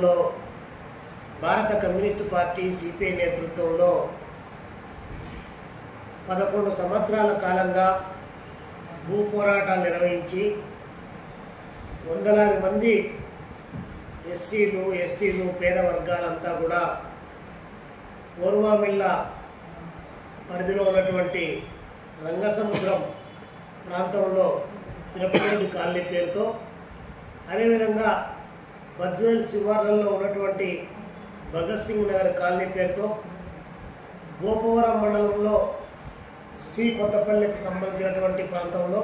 రాష్ట్రంలో భారత communist party CPI నేతృత్వంలో 11 సంవత్సరాల కాలంగా భూ పోరాటాలు నిర్వహించి వందలాది మంది ఎస్సీలు ఎస్టీలు పేద వర్గాలంతా కూడా ఓర్వామిల్ల పరిధిలో ఉన్నటువంటి రంగసముద్రం ప్రాంతంలో తిరుపతి కాలనీ పేరుతో, అదేవిధంగా బద్వేల్ శివార్లలో ఉన్నటువంటి భగత్ సింగ్ నగర్ కాలనీ పేరుతో, గోపవరం మండలంలో సి కొత్తపల్లికి సంబంధించినటువంటి ప్రాంతంలో,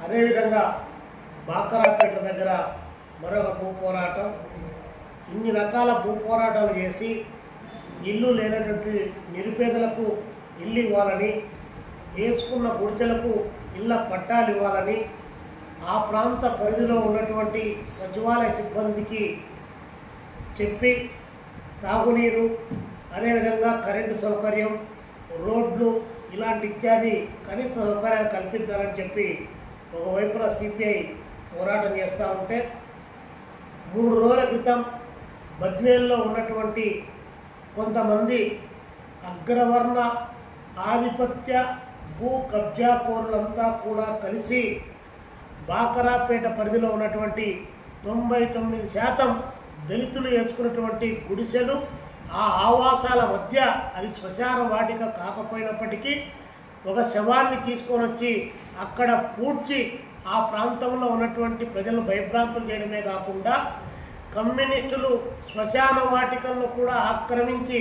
అదేవిధంగా బాకరాపేట దగ్గర మరొక భూ పోరాటం, ఇన్ని రకాల భూ పోరాటాలు చేసి ఇల్లు లేనటువంటి నిరుపేదలకు ఇల్లు ఇవ్వాలని, వేసుకున్న గుడిచెలకు ఇళ్ల పట్టాలు ఇవ్వాలని, ఆ ప్రాంత పరిధిలో ఉన్నటువంటి సచివాలయ సిబ్బందికి చెప్పి తాగునీరు, అదేవిధంగా కరెంటు సౌకర్యం, రోడ్లు ఇలాంటి ఇత్యాది కనీస సౌకర్యాలు కల్పించాలని చెప్పి ఒకవైపున సిపిఐ పోరాటం చేస్తూ ఉంటే, 3 రోజుల క్రితం బద్వేల్లో ఉన్నటువంటి కొంతమంది అగ్రవర్ణ ఆధిపత్య భూ కబ్జాకోరులంతా కూడా కలిసి బాకరాపేట పరిధిలో ఉన్నటువంటి 99% దళితులు వేసుకున్నటువంటి గుడిసెలు, ఆ ఆవాసాల మధ్య అది శ్మశాన వాటిక కాకపోయినప్పటికీ ఒక శవాన్ని తీసుకొని వచ్చి అక్కడ పూడ్చి ఆ ప్రాంతంలో ఉన్నటువంటి ప్రజలను భయభ్రాంతులు చేయడమే కాకుండా కమ్యూనిస్టులు శ్మశాన వాటికలను కూడా ఆక్రమించి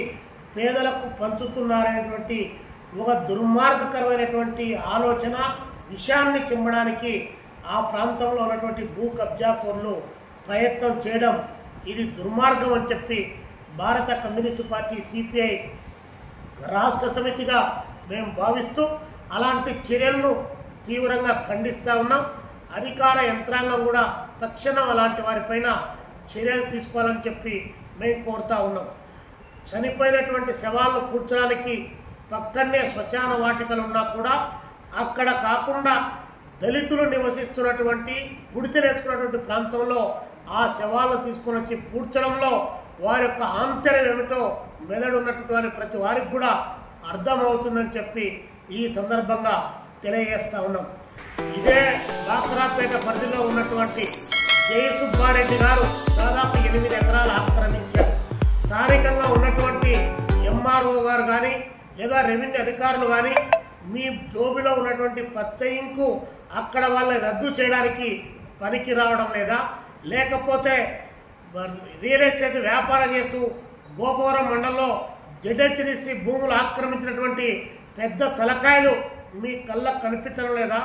పేదలకు పంచుతున్నారనేటువంటి ఒక దుర్మార్గకరమైనటువంటి ఆలోచన విషయాన్ని చిమ్మడానికి ఆ ప్రాంతంలో ఉన్నటువంటి భూ కబ్జాకోరులు ప్రయత్నం చేయడం ఇది దుర్మార్గం అని చెప్పి భారత కమ్యూనిస్టు పార్టీ సిపిఐ రాష్ట్ర సమితిగా మేము భావిస్తూ అలాంటి చర్యలను తీవ్రంగా ఖండిస్తూ ఉన్నాం. అధికార యంత్రాంగం కూడా తక్షణం అలాంటి వారిపైన చర్యలు తీసుకోవాలని చెప్పి మేము కోరుతూ ఉన్నాం. చనిపోయినటువంటి శవాలను కూర్చోడానికి పక్కనే శ్మశాన వాటికలు ఉన్నా కూడా అక్కడ కాకుండా దళితులు నివసిస్తున్నటువంటి గుడిచెలేసుకున్నటువంటి ప్రాంతంలో ఆ శవాలను తీసుకొని వచ్చి పూడ్చడంలో వారి యొక్క ఆంతర్యం ఏమిటో మెదడు ఉన్నటువంటి ప్రతి వారికి కూడా అర్థమవుతుందని చెప్పి ఈ సందర్భంగా తెలియజేస్తా ఉన్నాం. ఇదే బాకరాపేట పరిధిలో ఉన్నటువంటి జయసుబ్బారెడ్డి గారు దాదాపు 8 ఎకరాలు ఆక్రమించారు. స్థానికంగా ఉన్నటువంటి ఎంఆర్ఓ గారు కానీ లేదా రెవెన్యూ అధికారులు కానీ మీ జోబిలో ఉన్నటువంటి పచ్చ ఇంకు అక్కడ వాళ్ళని రద్దు చేయడానికి పనికి రావడం లేదా, లేకపోతే రియల్ ఎస్టేట్ వ్యాపారం చేస్తూ గోపవరం మండలంలో జడ్హెచ్డిసి భూములు ఆక్రమించినటువంటి పెద్ద తలకాయలు మీ కళ్ళకు కనిపించడం లేదా,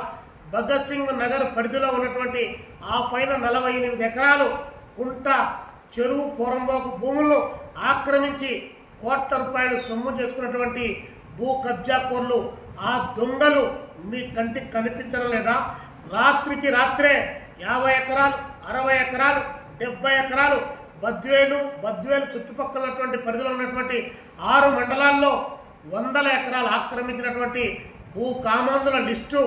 భగత్ సింగ్ నగర్ పరిధిలో ఉన్నటువంటి ఆ పైన 48 ఎకరాలు కుంట చెరువు పోరంబోకు భూములను ఆక్రమించి కోట్ల రూపాయలు సొమ్ము చేసుకున్నటువంటి భూ కబ్జాకోర్లు ఆ దొంగలు మీ కంటికి కనిపించడం లేదా, రాత్రికి రాత్రే 50 ఎకరాలు 60 ఎకరాలు 70 ఎకరాలు బద్వేలు చుట్టుపక్కల ఉన్నటువంటి పరిధిలో ఉన్నటువంటి 6 మండలాల్లో 100 ఎకరాలు ఆక్రమించినటువంటి భూ కామాంధుల లిస్టు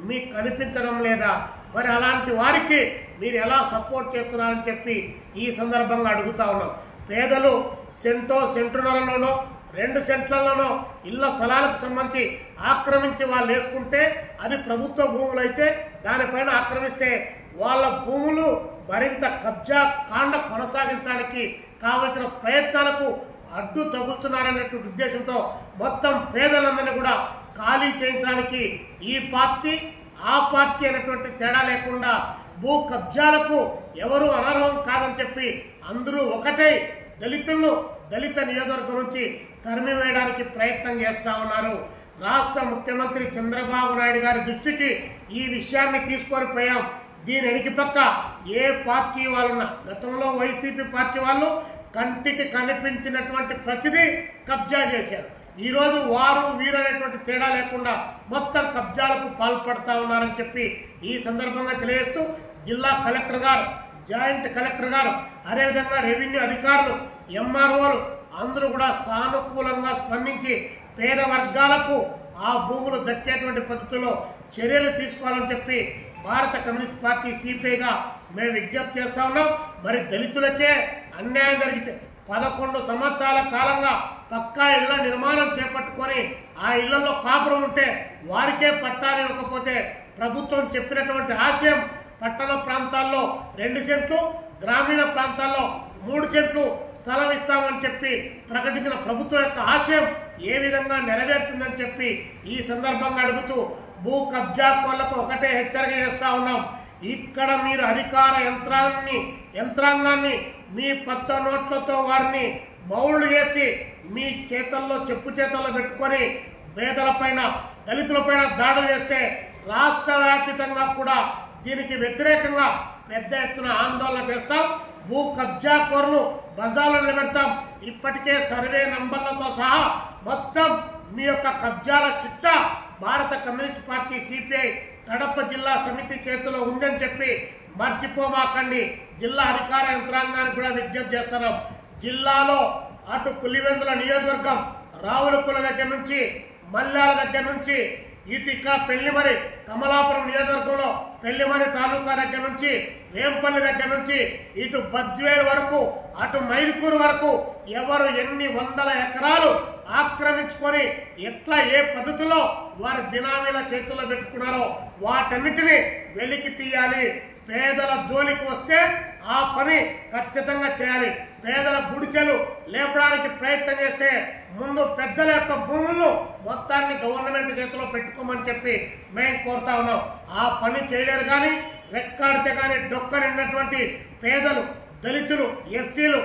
మీకు కనిపించడం లేదా? మరి అలాంటి వారికి మీరు ఎలా సపోర్ట్ చేస్తున్నారని చెప్పి ఈ సందర్భంగా అడుగుతా ఉన్నాం. పేదలు సెంటున్నరలోనో 2 సెంట్లలోనో ఇళ్ల స్థలాలకు సంబంధించి ఆక్రమించి వాళ్ళు వేసుకుంటే అది ప్రభుత్వ భూములు అయితే దానిపైన ఆక్రమిస్తే వాళ్ళ భూములు మరింత కబ్జా కాండ కొనసాగించడానికి కావలసిన ప్రయత్నాలకు అడ్డు తగులుతున్నారనేటువంటి ఉద్దేశంతో మొత్తం పేదలందరినీ కూడా ఖాళీ చేయించడానికి ఈ పార్టీ ఆ పార్టీ అనేటువంటి తేడా లేకుండా భూ కబ్జాలకు ఎవరు అనర్హం కాదని చెప్పి అందరూ ఒకటే దళిత నియోజకవర్గం నుంచి తరిమివేయడానికి ప్రయత్నం చేస్తా ఉన్నారు. రాష్ట్ర ముఖ్యమంత్రి చంద్రబాబు నాయుడు గారి దృష్టికి ఈ విషయాన్ని తీసుకొని పోయాం. దీని వెనక పక్క ఏ పార్టీ వాళ్ళున్నా, గతంలో వైసీపీ పార్టీ వాళ్ళు కంటికి కనిపించినటువంటి ప్రతిదీ కబ్జా చేశారు. ఈరోజు వారు వీరు అనేటువంటి తేడా లేకుండా మొత్తం కబ్జాలకు పాల్పడతా ఉన్నారని చెప్పి ఈ సందర్భంగా తెలియజేస్తూ జిల్లా కలెక్టర్ గారు, జాయింట్ కలెక్టర్ గారు, అదేవిధంగా రెవెన్యూ అధికారులు, ఎంఆర్ఓలు అందరూ కూడా సానుకూలంగా స్పందించి పేద వర్గాలకు ఆ భూములు దక్కేటువంటి పద్ధతిలో చర్యలు తీసుకోవాలని చెప్పి భారత కమ్యూనిస్ట్ పార్టీ సిపిఐగా మేము విజ్ఞప్తి చేస్తా ఉన్నాం. మరి దళితులకే అన్యాయం జరిగితే 11 సంవత్సరాల కాలంగా పక్కా ఇళ్ల నిర్మాణం చేపట్టుకొని ఆ ఇళ్లలో కాపురం ఉంటే వారికే పట్టాలు ఇవ్వకపోతే ప్రభుత్వం చెప్పినటువంటి ఆశయం పట్టణ ప్రాంతాల్లో 2 సెంట్లు, గ్రామీణ ప్రాంతాల్లో 3 సెంట్లు స్థలం ఇస్తామని చెప్పి ప్రకటించిన ప్రభుత్వం యొక్క ఆశయం ఏ విధంగా నెరవేరుతుందని చెప్పి ఈ సందర్భంగా అడుగుతూ భూ కబ్జా కోళ్లకు ఒకటే హెచ్చరిక చేస్తా ఉన్నాం. ఇక్కడ మీరు అధికార యంత్రాంగాన్ని మీ పచ్చ నోట్లతో వారిని మౌళ్ళు చేసి మీ చేతల్లో చెప్పు చేతల్లో పెట్టుకొని పేదలపైన దళితులపైన దాడులు చేస్తే రాష్ట్ర వ్యాప్తంగా కూడా దీనికి వ్యతిరేకంగా పెద్ద ఎత్తున ఆందోళన చేస్తాం. భూ కబ్జా కోర్లు బజార్లో నిలబెడతాం. ఇప్పటికే సర్వే నంబర్లతో సహా మొత్తం మీ యొక్క కబ్జాల చిట్టా భారత కమ్యూనిస్ట్ పార్టీ సిపిఐ కడప జిల్లా సమితి చేతిలో ఉందని చెప్పి మర్చిపోమాకండి. జిల్లా అధికార యంత్రాంగానికి కూడా విజ్ఞప్తి చేస్తున్నాం. జిల్లాలో అటు పులివెందుల నియోజకవర్గం రావులకుల దగ్గర నుంచి మల్లాల దగ్గర నుంచి ఇటు ఇక్కడ పెళ్లిమరి కమలాపురం నియోజకవర్గంలో పెళ్లిమరి తాలూకా దగ్గర నుంచి వేంపల్లి దగ్గర నుంచి ఇటు బద్వేల్ వరకు అటు మైదుకూరు వరకు ఎవరు ఎన్ని వందల ఎకరాలు ఆక్రమించుకొని ఎట్లా ఏ పద్ధతిలో వారి బినామీల చేతుల్లో పెట్టుకున్నారో వాటన్నిటిని వెలికి తీయాలి. పేదల జోలికి వస్తే ఆ పని ఖచ్చితంగా చేయాలి. పేదల గుడిచెలు లేపడానికి ప్రయత్నం చేస్తే ముందు పెద్దల యొక్క భూములను మొత్తాన్ని గవర్నమెంట్ చేతిలో పెట్టుకోమని చెప్పి మేము కోరుతా ఉన్నాం. ఆ పని చేయలేరు కానీ రెక్కాడితే కానీ డొక్కనిన్నటువంటి పేదలు, దళితులు, ఎస్సీలు